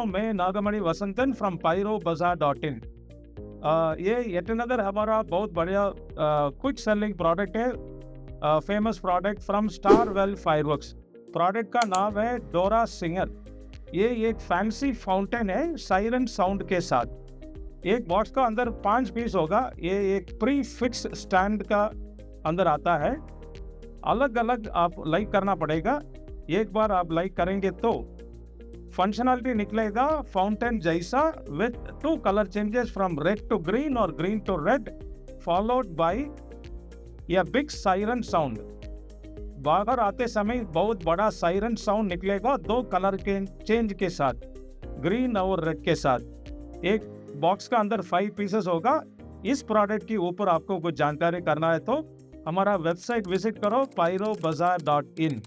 मैं नागमणि वसंतन from pyrobazaar.in। ये yet another हमारा बहुत बढ़िया क्विक सेलिंग प्रोडक्ट है, famous product from star well fireworks. Product का नाम है डोरा सिंगर। ये एक फैंसी फाउंटेन है साइरन साउंड के साथ। एक बॉक्स का अंदर 5 पीस होगा। ये एक प्री फिक्स स्टैंड का अंदर आता है। अलग अलग आप लाइक करना पड़ेगा। एक बार आप लाइक करेंगे तो फंक्शनलिटी निकलेगा फाउंटेन जैसा, with 2 colour changes from red to green और green to red, followed by a big siren sound. बाहर आते समय बहुत बड़ा साइरन साउंड निकलेगा 2 कलर के चेंज के साथ, ग्रीन और रेड के साथ। एक बॉक्स का अंदर 5 पीसेस होगा। इस प्रोडक्ट के ऊपर आपको कुछ जानकारी करना है तो हमारा वेबसाइट विजिट करो pyrobazaar.in।